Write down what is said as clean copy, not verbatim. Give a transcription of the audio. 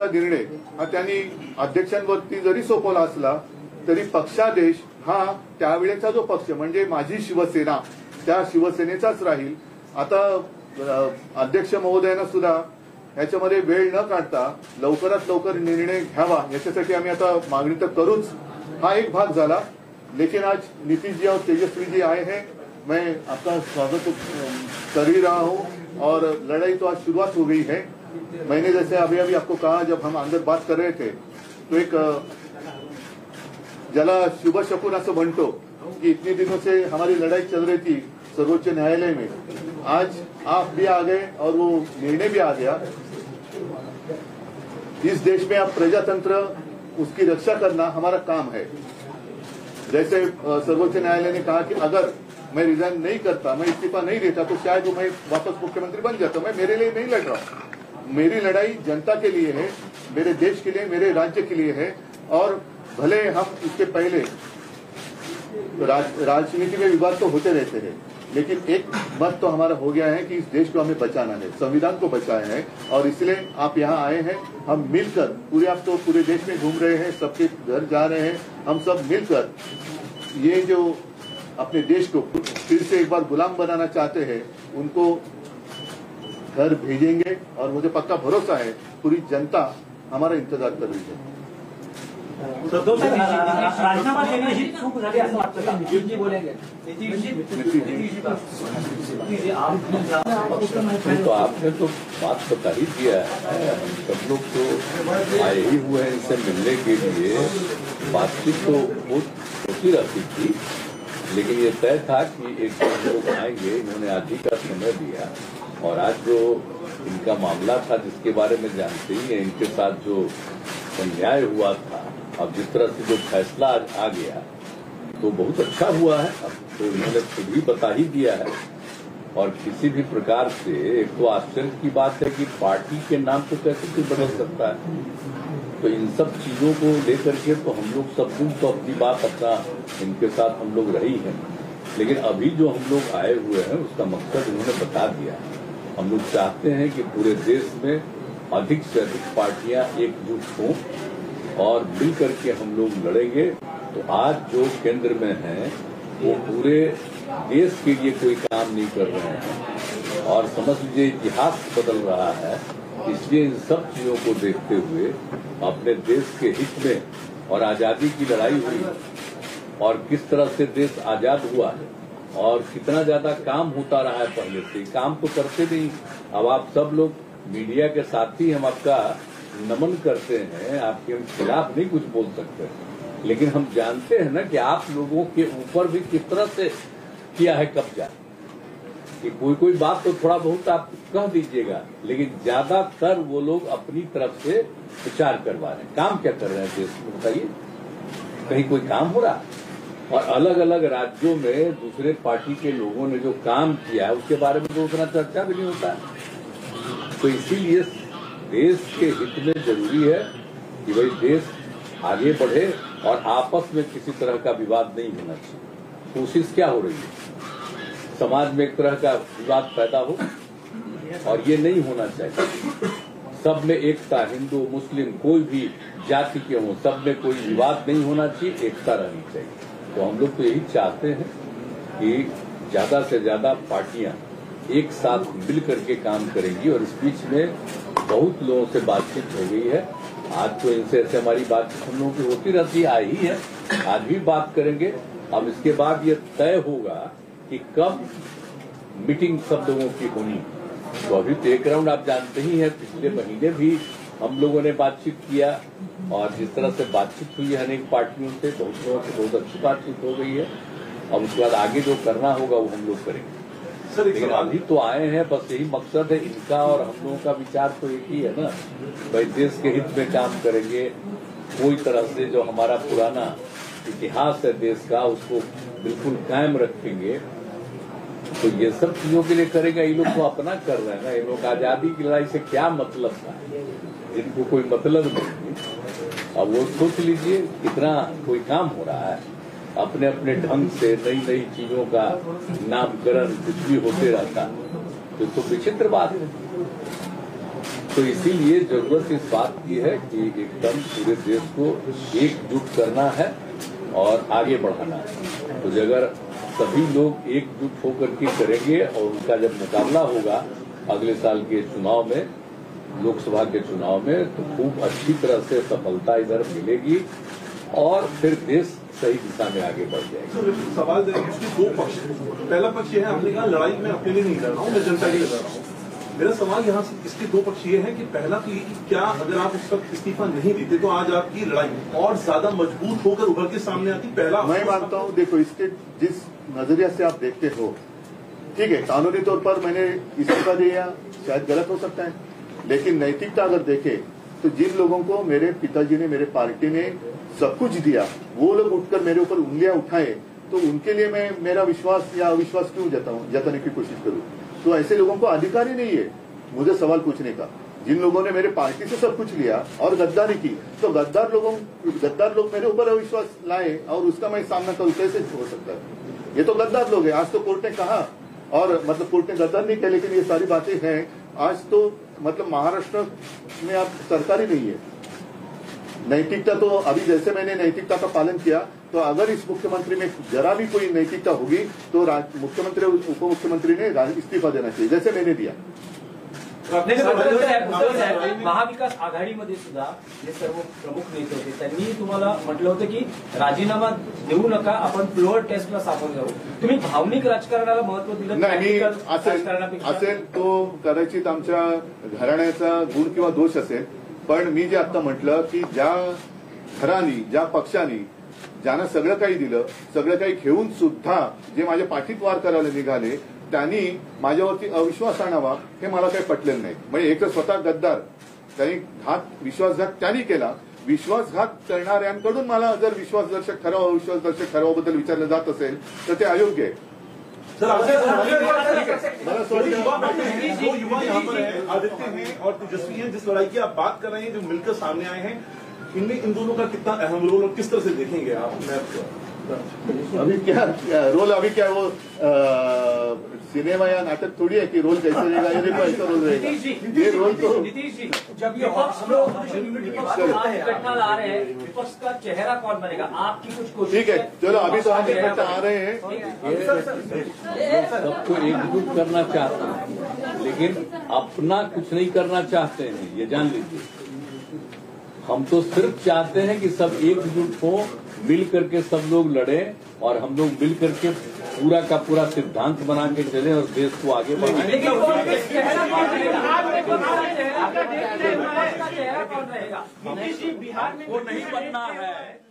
निर्णय हा त्यांनी अध्यक्षांवरती जरी सोपवला असला तरी पक्षादेश हा त्यावेळेचा जो पक्ष म्हणजे माझी शिवसेना त्या शिवसेनेचाच राहील। आता अध्यक्ष महोदयांना सुद्धा याच्यामध्ये वेळ न काढता लवकरात लवकर निर्णय घ्यावा याच्यासाठी आम्ही आता मागणी तर करूच, हा एक भाग झाला। लेकिन आज नीतीश जी और तेजस्वी जी आए हैं, मैं आपका स्वागत कर ही रहा हूं और लड़ाई तो आज शुरुआत हो गई है। मैंने जैसे अभी अभी आपको कहा, जब हम अंदर बात कर रहे थे तो एक ज्याला शुभ शकुन असं म्हणतो कि इतने दिनों से हमारी लड़ाई चल रही थी सर्वोच्च न्यायालय में, आज आप भी आ गए और वो निर्णय भी आ गया। इस देश में अब प्रजातंत्र उसकी रक्षा करना हमारा काम है। जैसे सर्वोच्च न्यायालय ने कहा कि अगर मैं रिजाइन नहीं करता, मैं इस्तीफा नहीं देता तो शायद मैं वापस मुख्यमंत्री बन जाता। मैं मेरे लिए नहीं लड़ रहा हूं, मेरी लड़ाई जनता के लिए है, मेरे देश के लिए, मेरे राज्य के लिए है। और भले हम इसके पहले राजनीति में विवाद तो होते रहते हैं, लेकिन एक मत तो हमारा हो गया है कि इस देश को हमें बचाना है, संविधान को बचाना है। और इसलिए आप यहाँ आए हैं, हम मिलकर पूरे, आप तो पूरे देश में घूम रहे हैं, सबके घर जा रहे हैं, हम सब मिलकर ये जो अपने देश को फिर से एक बार गुलाम बनाना चाहते हैं उनको घर भेजेंगे। और मुझे पक्का भरोसा है पूरी जनता हमारा इंतजार कर रही है। राजीनामा देने ही चूक झाली असं वाटतं का? जी बोलेंगे। तो आपने तो बात बता ही दिया है, सब लोग तो आए ही हुए हैं इनसे मिलने के लिए। बातचीत तो बहुत होती रहती थी, लेकिन ये तय था कि एक लोग आएंगे। इन्होंने आज ही का समय दिया और आज जो इनका मामला था जिसके बारे में जानते ही हैं, इनके साथ जो अन्याय हुआ था, अब जिस तरह से जो फैसला आज आ गया तो बहुत अच्छा हुआ है। अब तो इन्होंने खुद ही बता ही दिया है। और किसी भी प्रकार से एक तो आश्चर्य की बात है कि पार्टी के नाम को कैसे कोई बदल सकता है। तो इन सब चीजों को लेकर के तो हम लोग सब दिन तो अपनी बात अपना इनके साथ हम लोग रही हैं, लेकिन अभी जो हम लोग आए हुए हैं उसका मकसद इन्होंने बता दिया। हम लोग चाहते हैं कि पूरे देश में अधिक से अधिक पार्टियां एकजुट हों और मिल करके हम लोग लड़ेंगे। तो आज जो केंद्र में है वो पूरे देश के लिए कोई काम नहीं कर रहे हैं और समझ लीजिए इतिहास बदल रहा है। इसलिए इन सब चीजों को देखते हुए अपने देश के हित में और आजादी की लड़ाई हुई और किस तरह से देश आजाद हुआ है और कितना ज्यादा काम होता रहा है पहले से, काम तो करते नहीं। अब आप सब लोग मीडिया के साथी, हम आपका नमन करते हैं, आपके खिलाफ नहीं कुछ बोल सकते, लेकिन हम जानते हैं ना कि आप लोगों के ऊपर भी किस तरह से किया है कब्जा। कि कोई बात तो थोड़ा बहुत आप कह दीजिएगा, लेकिन ज्यादातर वो लोग अपनी तरफ से विचार करवा रहे हैं। काम क्या कर रहे हैं देश में बताइए? कहीं कोई काम हो रहा? और अलग अलग राज्यों में दूसरे पार्टी के लोगों ने जो काम किया है उसके बारे में तो उतना चर्चा भी नहीं होता है। तो इसीलिए देश के हित में जरूरी है कि भाई देश आगे बढ़े और आपस में किसी तरह का विवाद नहीं होना चाहिए। कोशिश क्या हो रही है, समाज में एक तरह का विवाद पैदा हो और ये नहीं होना चाहिए। सब में एकता, हिंदू मुस्लिम कोई भी जाति के हों, सब में कोई विवाद नहीं होना चाहिए, एकता रहनी चाहिए। तो हम लोग तो यही चाहते हैं कि ज्यादा से ज्यादा पार्टियां एक साथ मिल करके काम करेंगी। और इस बीच में बहुत लोगों से बातचीत हो गई है। आज तो इनसे ऐसे हमारी बातचीत हम लोगों की होती रहती आई ही है, आज भी बात करेंगे। अब इसके बाद ये तय होगा कि कब मीटिंग सब लोगों की होनी। तो अभी तो एक राउंड आप जानते ही हैं, पिछले महीने भी हम लोगों ने बातचीत किया और जिस तरह से बातचीत हुई है अनेक पार्टियों से, बहुत लोगों से बहुत अच्छी बातचीत हो गई है। अब उसके बाद आगे जो करना होगा वो हम लोग करेंगे। लेकिन अभी तो आए हैं, बस यही मकसद है इनका और हम लोगों का विचार तो एक ही है ना, भाई देश के हित में काम करेंगे। कोई तरह से जो हमारा पुराना इतिहास है देश का उसको बिल्कुल कायम रखेंगे। तो ये सब चीजों के लिए करेगा। ये लोग तो अपना कर रहे हैं ना, ये लोग आजादी की लड़ाई से क्या मतलब था, जिनको कोई मतलब नहीं। अब वो सोच लीजिए कितना कोई काम हो रहा है, अपने अपने ढंग से नई नई चीजों का नामकरण कुछ भी होते रहता, तो विचित्र बात है। तो इसीलिए जरूरत इस बात की है कि एकदम पूरे देश को एकजुट करना है और आगे बढ़ाना है। तो अगर सभी लोग एकजुट होकर के करेंगे और उनका जब मुकाबला होगा अगले साल के चुनाव में, लोकसभा के चुनाव में, तो खूब अच्छी तरह से सफलता इधर मिलेगी और फिर देश सही दिशा में आगे बढ़ जाएगा। तो सवाल इसके दो पक्ष हैं। पहला पक्ष ये है, आपने कहा लड़ाई में अकेले नहीं लड़ रहा हूँ, मैं जनता के लिए लड़ रहा हूँ। मेरा सवाल यहाँ से इसके दो पक्ष ये है कि पहला तो ये कि क्या अगर आप उस वक्त इस्तीफा नहीं देते तो आज आपकी लड़ाई और ज्यादा मजबूत होकर उभर के सामने आती? पहला मैं मानता हूँ, देखो इसके जिस नजरिया से आप देखते हो, ठीक है, कानूनी तौर पर मैंने इस्तीफा दिया, शायद गलत हो सकता है, लेकिन नैतिकता अगर देखे तो जिन लोगों को मेरे पिताजी ने, मेरे पार्टी ने सब कुछ दिया, वो लोग उठकर मेरे ऊपर उंगलियां उठाए, तो उनके लिए मैं मेरा विश्वास या अविश्वास क्यों जताने की कोशिश करूं? तो ऐसे लोगों को अधिकार ही नहीं है मुझे सवाल पूछने का। जिन लोगों ने मेरे पार्टी से सब कुछ लिया और गद्दारी की, तो गद्दार लोग मेरे ऊपर अविश्वास लाए और उसका मैं सामना करूं, कैसे हो सकता है? ये तो गद्दार लोग हैं। आज तो कोर्ट ने कहा, और मतलब कोर्ट ने गद्दार नहीं किया, लेकिन ये सारी बातें हैं। आज तो मतलब महाराष्ट्र में आप सरकार ही नहीं है। नैतिकता तो अभी जैसे मैंने नैतिकता का पालन किया, तो अगर इस मुख्यमंत्री में जरा भी कोई नैतिकता होगी तो मुख्यमंत्री उप मुख्यमंत्री ने इस्तीफा देना चाहिए, जैसे मैंने दिया। महाविकास आघाडीमध्ये सुद्धा जे सर्व प्रमुख नेते होते त्यांनी तुम्हाला म्हटलं होतं की राजीनामा देऊ नका, आपण प्युअर टेस्टला सामोरं जाऊ. तुम्ही भावनिक राजकारणाला महत्व दिलं नाही. असेल तो कदाचित आमच्या घराण्याचा गुण किंवा दोष असेल, पण मी जे आता म्हटलं की ज्या घरानी, ज्या पक्षांनी ज्यांना सगळं काही दिलं, सगळं काही घेऊन सुद्धा जे माझ्या पाठीत वार करायला निघाले, त्यांनी माझ्यावरती अविश्वास आणावा हे मला काही पटलेलं नाही. म्हणजे एक तर स्वतः गद्दार, त्यांनी विश्वासघात त्यांनी केला. विश्वासघात करणाऱ्यांकडून मला जर विश्वासदर्शक ठराव, अविश्वासदर्शक ठरावाबद्दल विचारलं जात असेल तर ते अयोग्य आहे. जो युवा यहाँ पर है, आदित्य हैं और तेजस्वी हैं, जिस लड़ाई की आप बात कर रहे हैं, जो मिलकर सामने आए हैं, इनमें इन दोनों का कितना अहम रोल और किस तरह से देखेंगे आप? अभी क्या रोल, अभी क्या वो सिनेमा या नाटक थोड़ी है कि रोल कैसे रहेगा, ये देखो ऐसा रोल रहेगा. ये रोल तो नीतीश जी, जब ये इकट्ठा ला रहे हैं, विपक्ष का चेहरा कौन बनेगा? आपकी कुछ कोशिश? ठीक है, चलो अभी तो हम इकट्ठा आ रहे हैं. सबको एकजुट करना चाहते हैं, लेकिन अपना कुछ नहीं करना चाहते हैं, ये जान लीजिए. हम तो सिर्फ चाहते हैं कि सब एकजुट हो, मिल करके सब लोग लड़े और हम लोग मिल करके पूरा का पूरा सिद्धांत बना के चले और देश को आगे बढ़ाएं. बिहार में वो नहीं बनना है.